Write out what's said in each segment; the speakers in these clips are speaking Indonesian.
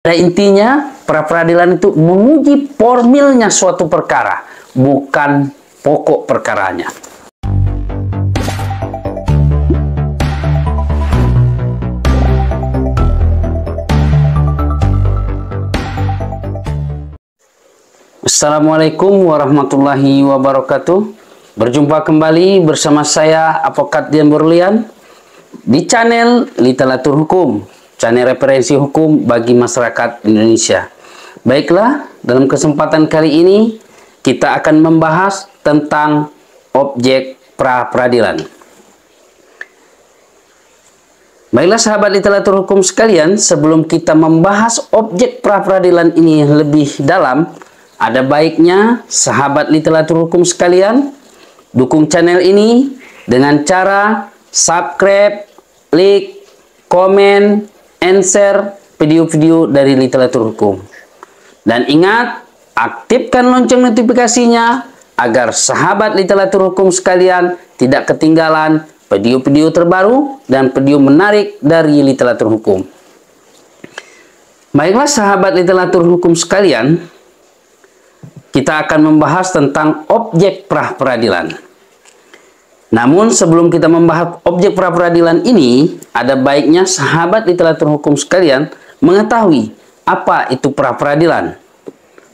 Pada intinya, pra peradilan itu menguji formilnya suatu perkara, bukan pokok perkaranya. Assalamualaikum warahmatullahi wabarakatuh. Berjumpa kembali bersama saya, Advokat Dian Berlian, di channel Literatur Hukum, channel referensi hukum bagi masyarakat Indonesia. Baiklah, dalam kesempatan kali ini kita akan membahas tentang objek pra peradilan. Baiklah sahabat literatur hukum sekalian, sebelum kita membahas objek pra peradilan ini lebih dalam, ada baiknya sahabat literatur hukum sekalian dukung channel ini dengan cara subscribe, like, komen, and share video-video dari literatur hukum. Dan ingat, aktifkan lonceng notifikasinya agar sahabat literatur hukum sekalian tidak ketinggalan video-video terbaru dan video menarik dari literatur hukum. Baiklah sahabat literatur hukum sekalian, kita akan membahas tentang objek pra peradilan. Namun sebelum kita membahas objek pra peradilan ini, ada baiknya sahabat literatur hukum sekalian mengetahui apa itu pra peradilan.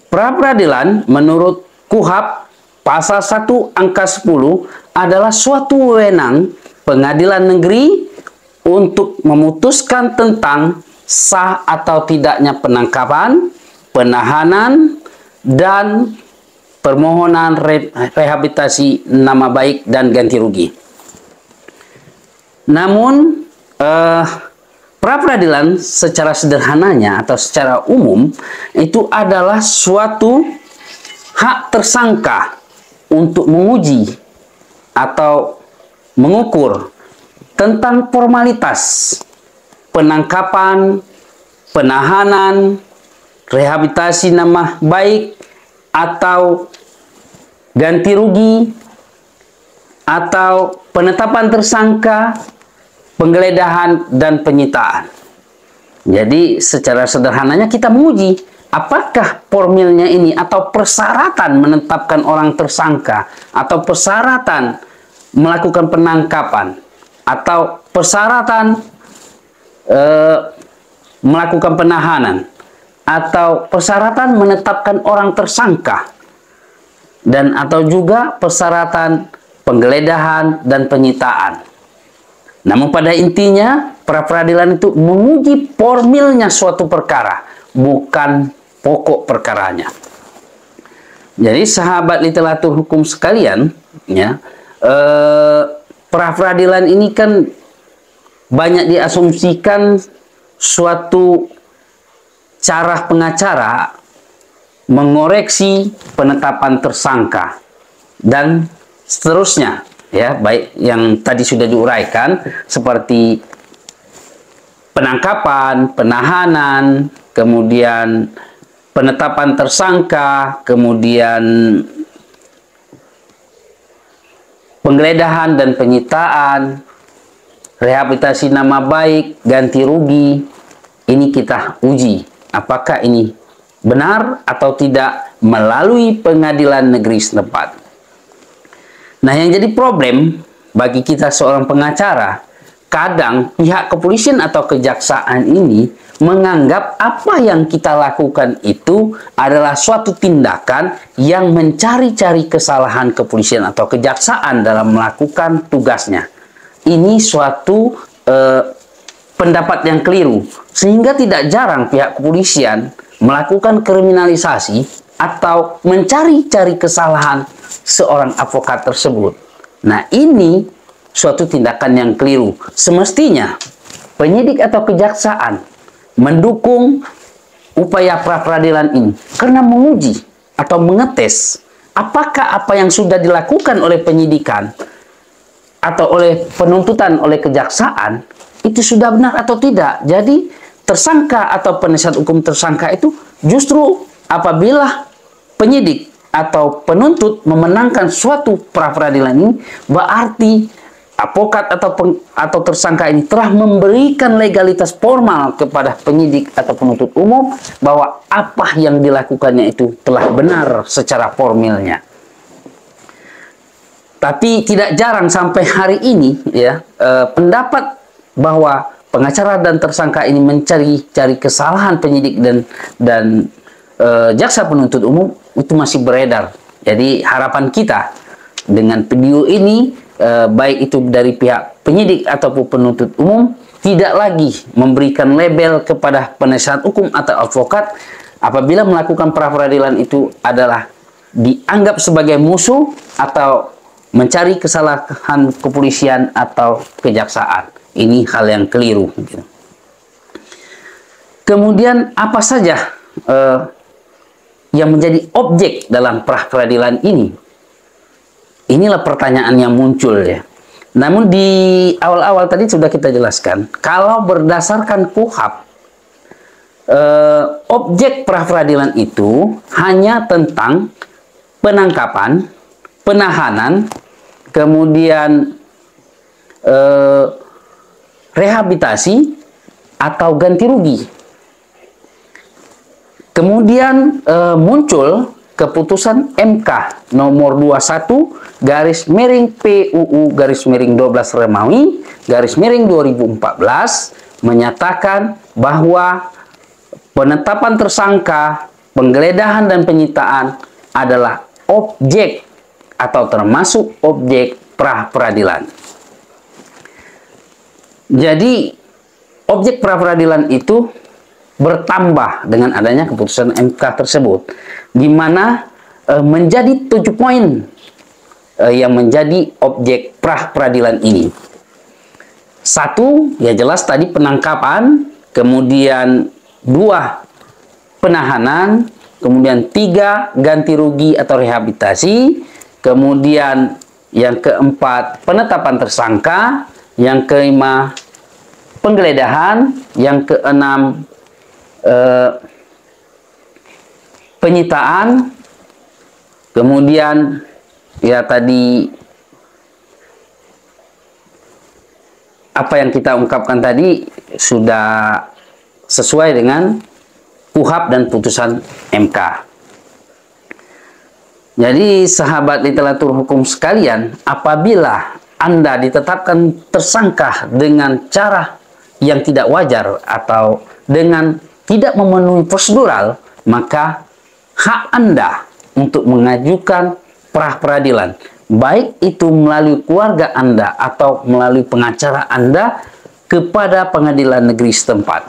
Pra peradilan menurut KUHP pasal 1 angka 10 adalah suatu wewenang pengadilan negeri untuk memutuskan tentang sah atau tidaknya penangkapan, penahanan, dan permohonan rehabilitasi nama baik dan ganti rugi. Namun, pra peradilan secara sederhananya atau secara umum itu adalah suatu hak tersangka untuk menguji atau mengukur tentang formalitas penangkapan, penahanan, rehabilitasi nama baik, atau ganti rugi, atau penetapan tersangka, penggeledahan, dan penyitaan. Jadi secara sederhananya kita menguji apakah formilnya ini atau persyaratan menetapkan orang tersangka, atau persyaratan melakukan penangkapan, atau persyaratan melakukan penahanan, atau persyaratan menetapkan orang tersangka, dan atau juga persyaratan penggeledahan dan penyitaan. Namun pada intinya pra peradilan itu menguji formilnya suatu perkara, bukan pokok perkaranya. Jadi sahabat literatur hukum sekalian, ya, pra peradilan ini kan banyak diasumsikan suatu cara pengacara mengoreksi penetapan tersangka dan seterusnya, ya, baik yang tadi sudah diuraikan seperti penangkapan, penahanan, kemudian penetapan tersangka, kemudian penggeledahan dan penyitaan, rehabilitasi nama baik, ganti rugi. Ini kita uji apakah ini benar atau tidak melalui pengadilan negeri setempat. Nah, yang jadi problem bagi kita seorang pengacara, kadang pihak kepolisian atau kejaksaan ini menganggap apa yang kita lakukan itu adalah suatu tindakan yang mencari-cari kesalahan kepolisian atau kejaksaan dalam melakukan tugasnya. Ini suatu pendapat yang keliru, sehingga tidak jarang pihak kepolisian melakukan kriminalisasi atau mencari-cari kesalahan seorang advokat tersebut. Nah, ini suatu tindakan yang keliru. Semestinya penyidik atau kejaksaan mendukung upaya pra peradilan ini karena menguji atau mengetes apakah apa yang sudah dilakukan oleh penyidikan atau oleh penuntutan oleh kejaksaan itu sudah benar atau tidak. Jadi tersangka atau penasihat hukum tersangka itu justru apabila penyidik atau penuntut memenangkan suatu pra peradilan ini berarti advokat atau tersangka ini telah memberikan legalitas formal kepada penyidik atau penuntut umum bahwa apa yang dilakukannya itu telah benar secara formilnya. Tapi tidak jarang sampai hari ini ya, pendapat bahwa pengacara dan tersangka ini mencari kesalahan penyidik dan jaksa penuntut umum itu masih beredar. Jadi harapan kita dengan video ini, baik itu dari pihak penyidik ataupun penuntut umum, tidak lagi memberikan label kepada penasihat hukum atau advokat apabila melakukan pra peradilan itu adalah dianggap sebagai musuh atau mencari kesalahan kepolisian atau kejaksaan. Ini hal yang keliru. Kemudian apa saja yang menjadi objek dalam pra peradilan ini? Inilah pertanyaan yang muncul ya. Namun di awal-awal tadi sudah kita jelaskan, kalau berdasarkan KUHP, objek pra peradilan itu hanya tentang penangkapan, penahanan, kemudian rehabilitasi atau ganti rugi. Kemudian muncul keputusan MK nomor 21 garis miring PUU garis miring 12 Remawi garis miring 2014 menyatakan bahwa penetapan tersangka, penggeledahan dan penyitaan adalah objek atau termasuk objek pra peradilan. Jadi objek pra peradilan itu bertambah dengan adanya keputusan MK tersebut, di mana menjadi 7 poin yang menjadi objek pra peradilan ini. 1, ya jelas tadi penangkapan, kemudian 2 penahanan, kemudian 3 ganti rugi atau rehabilitasi, kemudian yang keempat penetapan tersangka, yang kelima penggeledahan, yang keenam penyitaan, kemudian ya tadi apa yang kita ungkapkan tadi sudah sesuai dengan KUHP dan putusan MK. Jadi sahabat literatur hukum sekalian, apabila Anda ditetapkan tersangka dengan cara yang tidak wajar atau dengan tidak memenuhi prosedural, maka hak Anda untuk mengajukan pra peradilan, baik itu melalui keluarga Anda atau melalui pengacara Anda kepada pengadilan negeri setempat.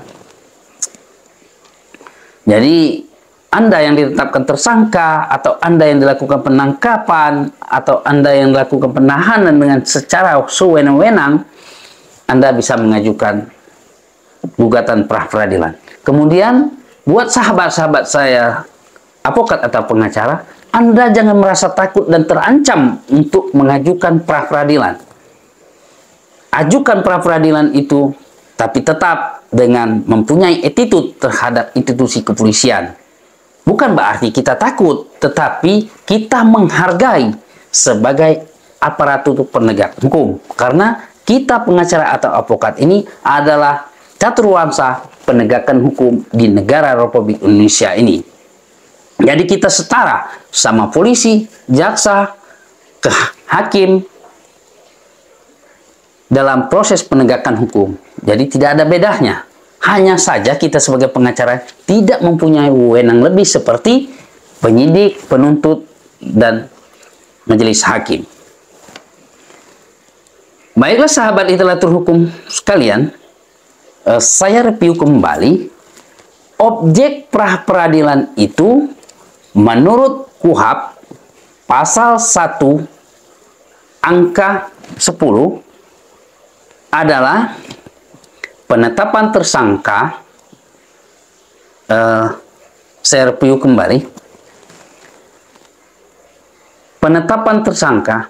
Jadi Anda yang ditetapkan tersangka, atau Anda yang dilakukan penangkapan, atau Anda yang dilakukan penahanan dengan secara sewenang-wenang, Anda bisa mengajukan gugatan pra peradilan. Kemudian buat sahabat-sahabat saya, advokat atau pengacara, Anda jangan merasa takut dan terancam untuk mengajukan pra peradilan. Ajukan pra peradilan itu, tapi tetap dengan mempunyai attitude terhadap institusi kepolisian. Bukan berarti kita takut, tetapi kita menghargai sebagai aparatur penegak hukum. Karena kita pengacara atau advokat ini adalah caturwangsa penegakan hukum di negara Republik Indonesia ini. Jadi kita setara sama polisi, jaksa, hakim dalam proses penegakan hukum. Jadi tidak ada bedanya. Hanya saja kita sebagai pengacara tidak mempunyai wewenang lebih seperti penyidik, penuntut, dan majelis hakim. Baiklah sahabat literatur hukum sekalian, saya review kembali. Objek pra peradilan itu menurut KUHP pasal 1 angka 10 adalah penetapan tersangka. Saya review kembali. Penetapan tersangka,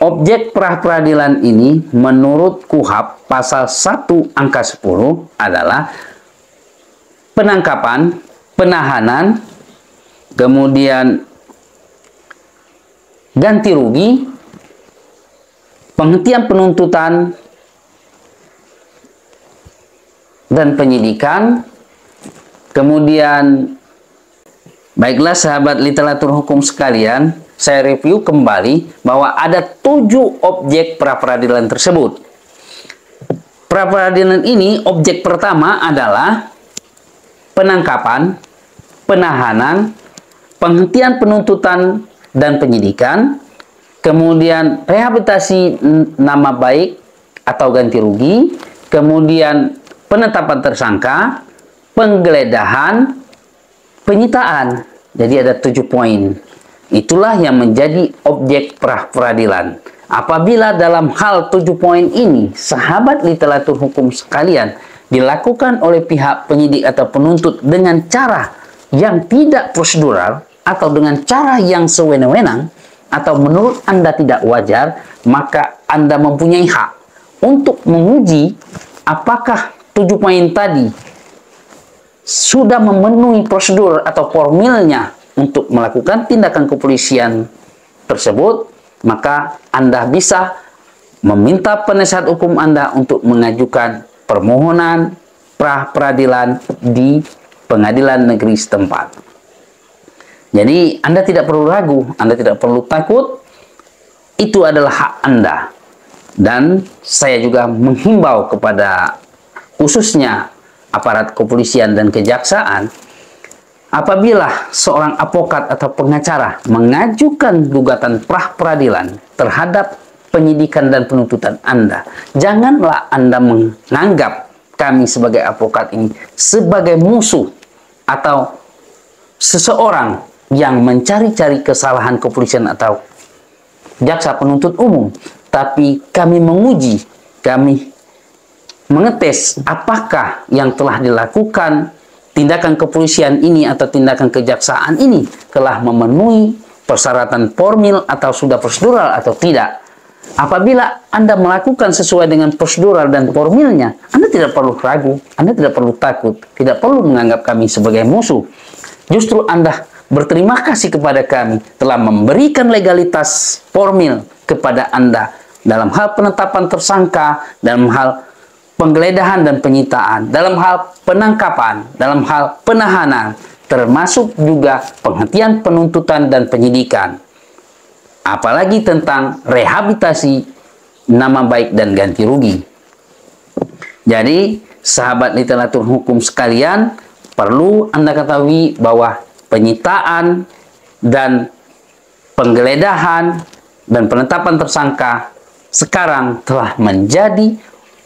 objek pra peradilan ini menurut KUHP pasal 1 angka 10 adalah penangkapan, penahanan, kemudian ganti rugi, penghentian penuntutan, dan penyidikan. Kemudian, baiklah sahabat literatur hukum sekalian, saya review kembali bahwa ada 7 objek pra-peradilan tersebut. Pra-peradilan ini, objek pertama adalah penangkapan, penahanan, penghentian penuntutan dan penyidikan, kemudian rehabilitasi nama baik atau ganti rugi, kemudian penetapan tersangka, penggeledahan, penyitaan. Jadi ada 7 poin. Itulah yang menjadi objek pra-peradilan. Apabila dalam hal 7 poin ini, sahabat literatur hukum sekalian, dilakukan oleh pihak penyidik atau penuntut dengan cara yang tidak prosedural atau dengan cara yang sewenang-wenang atau menurut Anda tidak wajar, maka Anda mempunyai hak untuk menguji apakah 7 poin tadi sudah memenuhi prosedur atau formilnya untuk melakukan tindakan kepolisian tersebut. Maka Anda bisa meminta penasihat hukum Anda untuk mengajukan permohonan pra-peradilan di pengadilan negeri setempat. Jadi Anda tidak perlu ragu, Anda tidak perlu takut, itu adalah hak Anda. Dan saya juga menghimbau kepada khususnya aparat kepolisian dan kejaksaan, apabila seorang advokat atau pengacara mengajukan gugatan pra-peradilan terhadap penyidikan dan penuntutan Anda, janganlah Anda menganggap kami sebagai advokat ini sebagai musuh atau seseorang yang mencari-cari kesalahan kepolisian atau jaksa penuntut umum. Tapi kami menguji, kami mengetes apakah yang telah dilakukan tindakan kepolisian ini atau tindakan kejaksaan ini telah memenuhi persyaratan formil atau sudah prosedural atau tidak. Apabila Anda melakukan sesuai dengan prosedural dan formilnya, Anda tidak perlu ragu, Anda tidak perlu takut, tidak perlu menganggap kami sebagai musuh. Justru Anda berterima kasih kepada kami telah memberikan legalitas formil kepada Anda dalam hal penetapan tersangka, dalam hal penggeledahan dan penyitaan, dalam hal penangkapan, dalam hal penahanan, termasuk juga penghentian penuntutan dan penyidikan. Apalagi tentang rehabilitasi nama baik dan ganti rugi. Jadi, sahabat literatur hukum sekalian, perlu Anda ketahui bahwa penyitaan dan penggeledahan dan penetapan tersangka sekarang telah menjadi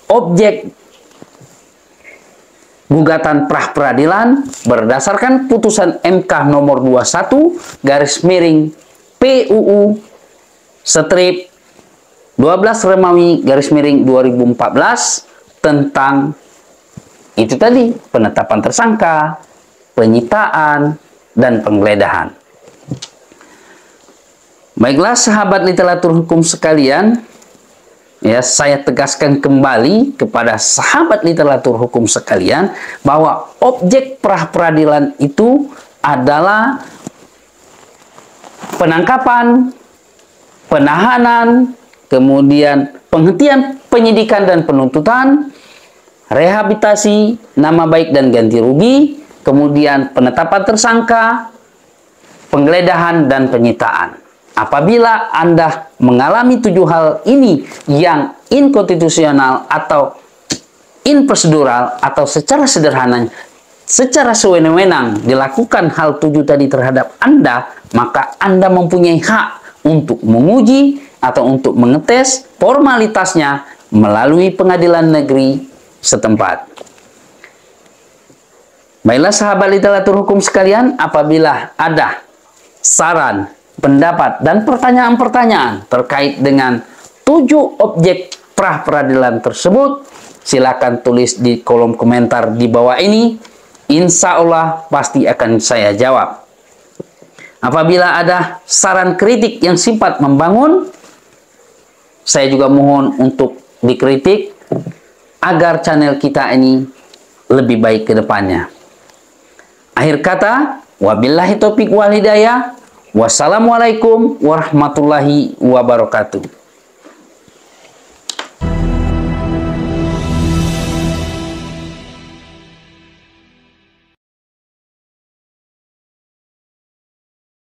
objek gugatan pra-peradilan berdasarkan putusan MK nomor 21 garis miring PUU strip 12 Remawi garis miring 2014 tentang itu tadi, penetapan tersangka, penyitaan, dan penggeledahan. Baiklah sahabat literatur hukum sekalian, ya, saya tegaskan kembali kepada sahabat literatur hukum sekalian bahwa objek pra-peradilan itu adalah penangkapan, penahanan, kemudian penghentian penyidikan dan penuntutan, rehabilitasi nama baik dan ganti rugi, kemudian penetapan tersangka, penggeledahan dan penyitaan. Apabila Anda mengalami 7 hal ini yang inkonstitusional atau inprosedural atau secara sederhana, secara sewenang-wenang dilakukan hal 7 tadi terhadap Anda, maka Anda mempunyai hak untuk menguji atau untuk mengetes formalitasnya melalui pengadilan negeri setempat. Baiklah sahabat literatur hukum sekalian, apabila ada saran, pendapat, dan pertanyaan-pertanyaan terkait dengan 7 objek pra-peradilan tersebut, silakan tulis di kolom komentar di bawah ini. Insya Allah pasti akan saya jawab. Apabila ada saran kritik yang sifat membangun, saya juga mohon untuk dikritik agar channel kita ini lebih baik ke depannya. Akhir kata, wabillahi taufiq wal hidayah. Wassalamualaikum warahmatullahi wabarakatuh.